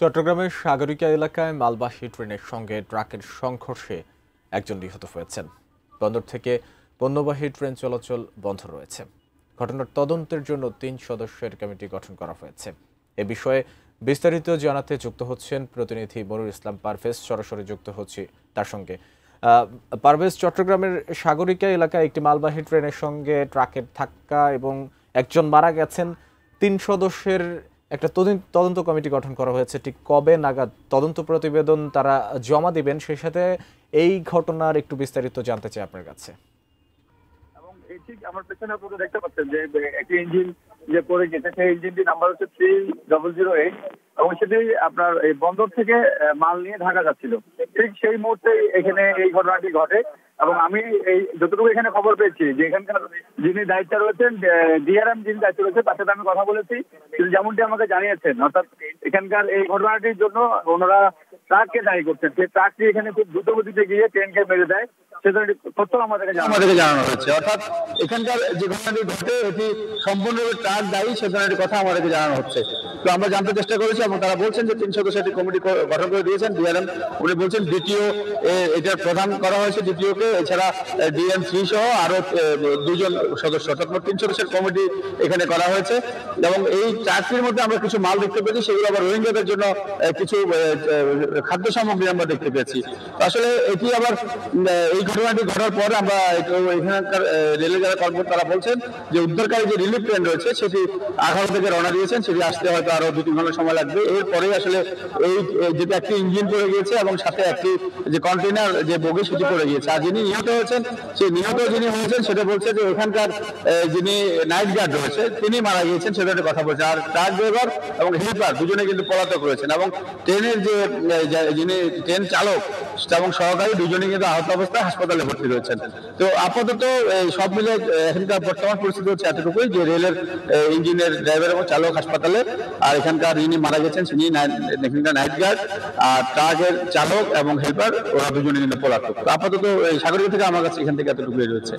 চট্টগ্রামের সাগরিকা এলাকায় মালবাহী ট্রেনের সঙ্গে ট্রাকের সংঘর্ষে একজন নিহত হয়েছেন। বন্দর থেকে পণ্যবাহী ট্রেন চলাচল বন্ধ রয়েছে। ঘটনার তদন্তের জন্য ৩ সদস্যের কমিটি গঠন করা হয়েছে। এ বিষয়ে বিস্তারিত জানাতে যুক্ত হচ্ছেন প্রতিনিধি মনিরুল ইসলাম পারভেজ। সরাসরি যুক্ত হচ্ছি তার সঙ্গে। পারভেজ, চট্টগ্রামের সাগরিকা এলাকায় একটি মালবাহী ট্রেনের সঙ্গে ট্রাকের ধাক্কা এবং একজন মারা গেছেন। ৩ সদস্যের একটা তদন্ত কমিটি গঠন করা হয়েছে। ঠিক কবে নাগাদ তদন্ত প্রতিবেদন তারা জমা দিবেন, সেই সাথে এই ঘটনার একটু বিস্তারিত জানতে চাই আপনার কাছে। এবং এই ঠিক আমার পেছনে আপনারা দেখতে পাচ্ছেন যে একটি ইঞ্জিন যে পড়ে গেছে, সেই ইঞ্জিনটির নাম্বার হচ্ছে 3008 এবং সেটি আপনার এই বন্দর থেকে মাল নিয়ে ঢাকা যাচ্ছিল। ঠিক সেই মুহূর্তে এখানে এই ঘটনাটি ঘটে এবং আমি এই যতটুকু এখানে খবর পেয়েছি যে এখানকার যিনি দায়িত্বে রয়েছেন, ডিআরএম যিনি দায়িত্বে রয়েছে, তার সাথে আমি কথা বলেছি। তিনি যেমনটি আমাকে জানিয়েছেন, অর্থাৎ এখানকার এই ঘটনাটির জন্য ওনারা ট্রাককে দায়ী করছেন। সেই ট্রাকটি এখানে খুব দ্রুত গতিতে গিয়ে ট্রেনকে মেরে দেয়, সেজন্য তথ্য আমাদেরকে জানানো হয়েছে। অর্থাৎ এখানকার যে ঘটনাটি ঘটে এটি সম্পূর্ণরূপে ট্রাক দায়ী, সে ধরনের কথা আমাদেরকে জানানো হচ্ছে। তো আমরা জানতে চেষ্টা করেছি এবং তারা বলছেন যে ৩ সদস্যের একটি কমিটি গঠন করে দিয়েছেন ডিআরএম। উনি বলছেন দ্বিতীয় এটার প্রধান করা হয়েছে দ্বিতীয়কে, এছাড়া ডিএম 3 সহ আরো 2জন সদস্য, অর্থাৎ ৩ সদস্যের কমিটি এখানে করা হয়েছে। এবং এই ট্রাকটির মধ্যে আমরা কিছু মাল দেখতে পেয়েছি, সেগুলো আবার রোহিঙ্গাদের জন্য কিছু খাদ্য সামগ্রী আমরা দেখতে পেয়েছি। আসলে এটি আবার এই ঘটনাটি ঘটার পর আমরা এখানকার রেলের যারা কর্মকর্তা তারা বলছেন যে উদ্ধারকারী যে রিলিফ ট্রেন রয়েছে সেটি 11 থেকে রওনা দিয়েছেন, সেটি আসতে হয়তো আরো 2-3 ঘন্টা সময় লাগবে। এরপরেই আসলে এই যেটা একটি ইঞ্জিন পড়ে গিয়েছে এবং সাথে একটি যে কন্টেনার যে বগি সেটি পড়ে গিয়েছে। আর যিনি নিহত হয়েছেন, সেই নিহত যিনি হয়েছেন সেটা বলছে যে এখানকার যিনি নাইট গার্ড রয়েছে তিনি মারা গিয়েছেন, সেটা কথা বলছে। আর ট্রাক ড্রাইভার এবং হেল্পার দুজনে কিন্তু পলাতক রয়েছেন এবং ট্রেনের যে যিনি ট্রেন চালক এবং সহকারী দুজনেই কিন্তু আহত অবস্থায় হাসপাতালে ভর্তি রয়েছেন। তো আপাতত সব মিলে এখানকার বর্তমান পরিস্থিতি হচ্ছে এতটুকুই যে রেলের ইঞ্জিনের ড্রাইভার এবং চালক হাসপাতালে, আর এখানকার যিনি মারা গেছেন তিনি এখানকার নাইট গার্ড, আর ট্রাকের চালক এবং হেল্পার ওরা দুজনে কিন্তু পলাতক। তো আপাতত সাগরিকা থেকে আমার কাছে এখান থেকে এতটুকুই রয়েছে।